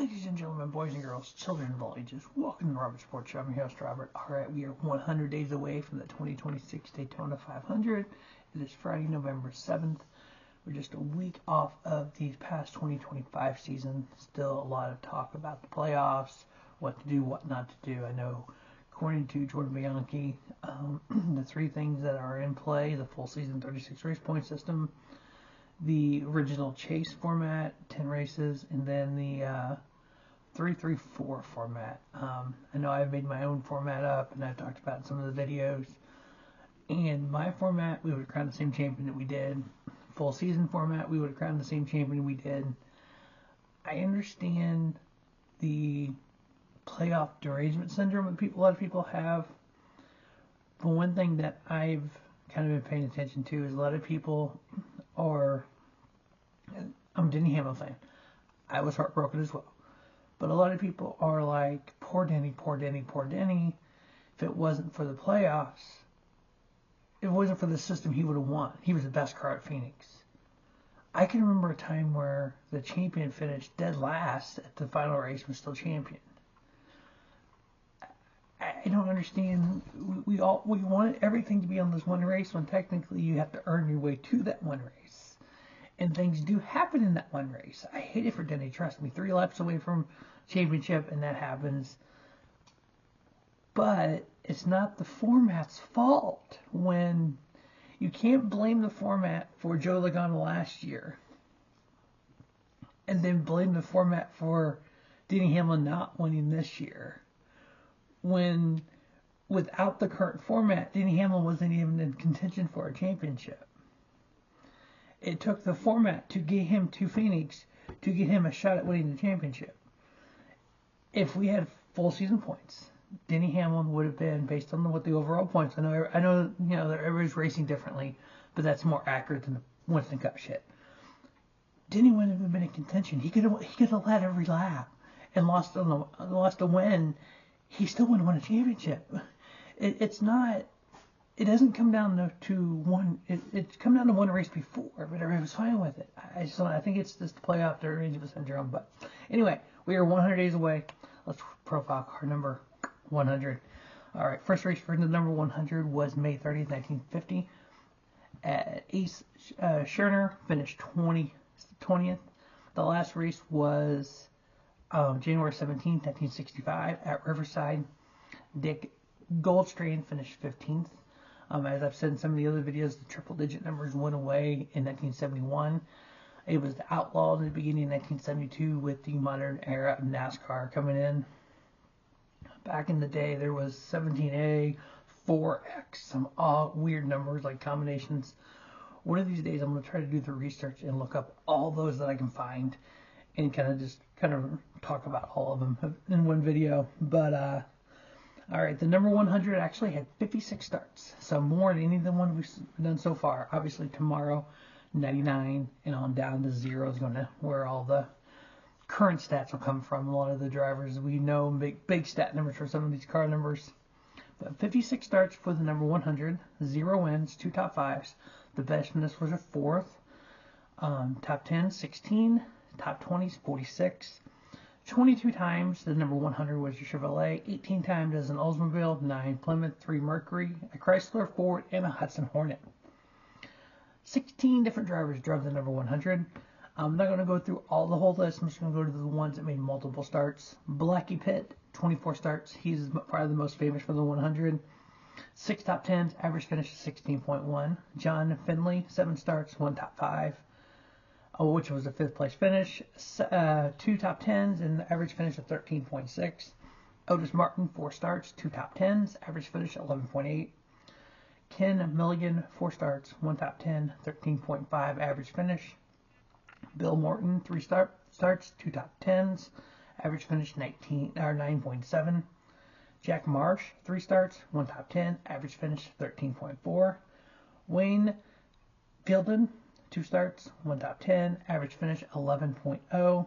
Ladies and gentlemen, boys and girls, children of all ages, welcome to the Robert Sports Show. I'm your host, Robert. Alright, we are 100 days away from the 2026 Daytona 500. It is Friday, November 7th. We're just a week off of the past 2025 season. Still a lot of talk about the playoffs, what to do, what not to do. I know, according to Jordan Bianchi, the three things that are in play: the full season 36 race point system, the original chase format, 10 races, and then the 3-3-4 format. I know I've made my own format up, and I've talked about some of the videos. And my format, we would have crowned the same champion that we did. Full season format, we would have crowned the same champion we did. I understand the playoff derangement syndrome that a lot of people have. But one thing that I've kind of been paying attention to is a lot of people are, I'm a Denny Hamlin fan. I was heartbroken as well. But a lot of people are like, poor Denny, poor Denny, poor Denny. If it wasn't for the playoffs, if it wasn't for the system, he would have won. He was the best car at Phoenix. I can remember a time where the champion finished dead last at the final race and was still champion. I don't understand. We wanted everything to be on this one race when technically you have to earn your way to that one race. And things do happen in that one race. I hate it for Denny, trust me. 3 laps away from championship and that happens. But it's not the format's fault when you can't blame the format for Joe Logano last year and then blame the format for Denny Hamlin not winning this year. When without the current format, Denny Hamlin wasn't even in contention for a championship. It took the format to get him to Phoenix to get him a shot at winning the championship. If we had full season points, Denny Hamlin would have been, based on what the overall points. I know, that everybody's racing differently, but that's more accurate than the Winston Cup shit. Denny wouldn't have been in contention. He could have led every lap and lost a win. He still wouldn't win a championship. It doesn't come down to one. It's come down to one race before, but everybody was fine with it. I think it's just the playoff derangement syndrome. But anyway, we are 100 days away. Let's profile car number 100. All right, first race for the number 100 was May 30th, 1950. Ace Scherner finished 20th. The last race was January 17th, 1965 at Riverside. Dick Goldstrain finished 15th. As I've said in some of the other videos, the triple-digit numbers went away in 1971. It was outlawed in the beginning of 1972 with the modern era of NASCAR coming in. Back in the day, there was 17A, 4X, some weird numbers like combinations. One of these days, I'm going to try to do the research and look up all those that I can find and kind of talk about all of them in one video. But all right, the number 100 actually had 56 starts, so more than any of the one we've done so far. Obviously, tomorrow, 99 and on down to 0 is going to where all the current stats will come from. A lot of the drivers we know, big stat numbers for some of these car numbers. But 56 starts for the number 100, 0 wins, 2 top 5s. The best in this was a 4th. Top 10, 16. Top 20s, 46. 22 times the number 100 was a Chevrolet, 18 times as an Oldsmobile, 9 Plymouth, 3 Mercury, a Chrysler, Ford, and a Hudson Hornet. 16 different drivers drove the number 100. I'm not going to go through the whole list. I'm just going to go to the ones that made multiple starts. Blackie Pitt, 24 starts. He's probably the most famous for the 100. 6 top 10s, average finish of 16.1. John Finley, 7 starts, 1 top 5. Which was a 5th place finish, 2 top 10s, and the average finish of 13.6. Otis Martin, 4 starts, 2 top 10s, average finish 11.8. Ken Milligan, 4 starts, 1 top 10, 13.5 average finish. Bill Morton, 3 starts, 2 top 10s, average finish 9.7. Jack Marsh, 3 starts, 1 top 10, average finish 13.4. Wayne Fielden, 2 starts, 1 top 10, average finish 11.0.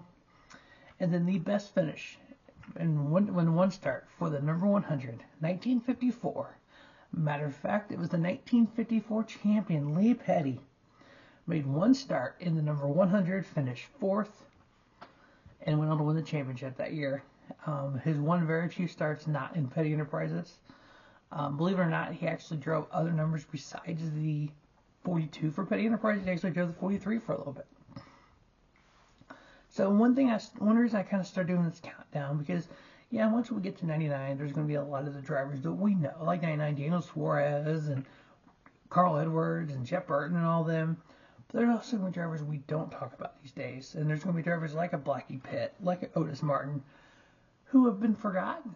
And then the best finish in one start for the number 100, 1954. Matter of fact, it was the 1954 champion, Lee Petty. Made 1 start in the number 100, finished 4th. and went on to win the championship that year. His one very few starts not in Petty Enterprises. Believe it or not, he actually drove other numbers besides the 42 for Petty Enterprises. He actually drove the 43 for a little bit. So one reason I kind of started doing this countdown, because once we get to 99, there's going to be a lot of the drivers that we know, like 99 Daniel Suarez and Carl Edwards and Jeff Burton and all them. But there's also going to be drivers we don't talk about these days. And there's going to be drivers like a Blackie Pitt, like a Otis Martin, who have been forgotten.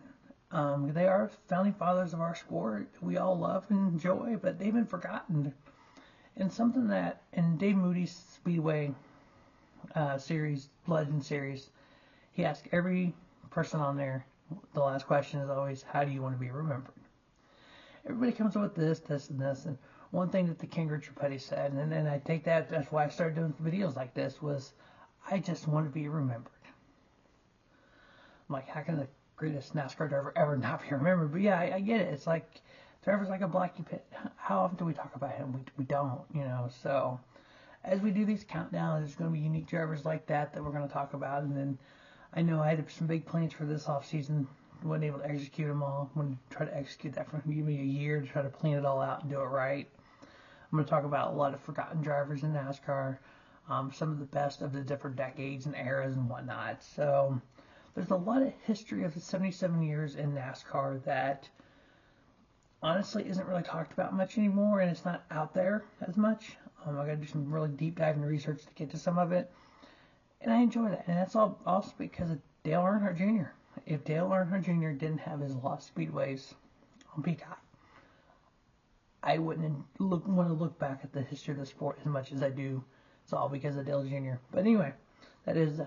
They are founding fathers of our sport. We all love and enjoy, but they've been forgotten. And something that in Dave Moody's Speedway series, Legend series, he asked every person on there, the last question is always, how do you want to be remembered? Everybody comes up with this, and this. And one thing that the King Richard Petty said, and I take that's why I started doing videos like this, was, I just want to be remembered. I'm like, how can the greatest NASCAR driver ever not be remembered? But yeah, I get it. It's like drivers like a Blackie Pitt. How often do we talk about him? We don't, So as we do these countdowns, there's going to be unique drivers like that we're going to talk about. And then I know I had some big plans for this off season. Wasn't able to execute them all. I'm going to try to execute that for maybe a year to try to plan it all out and do it right. I'm going to talk about a lot of forgotten drivers in NASCAR, some of the best of the different decades and eras and whatnot. So there's a lot of history of the 77 years in NASCAR that honestly isn't really talked about much anymore, and it's not out there as much. I got to do some really deep diving research to get to some of it, and I enjoy that. And that's all also because of Dale Earnhardt Jr. If Dale Earnhardt Jr. didn't have his lost speedways on Peacock, I wouldn't want to look back at the history of the sport as much as I do. It's all because of Dale Jr. But anyway, that is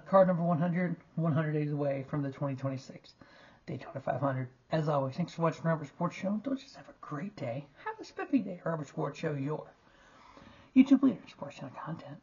car number 100, 100 days away from the 2026 Daytona 500. As always, thanks for watching Robert Sports Show. Don't just have a great day. Have a spiffy day. Robert Sports Show, your YouTube leader in sports channel content.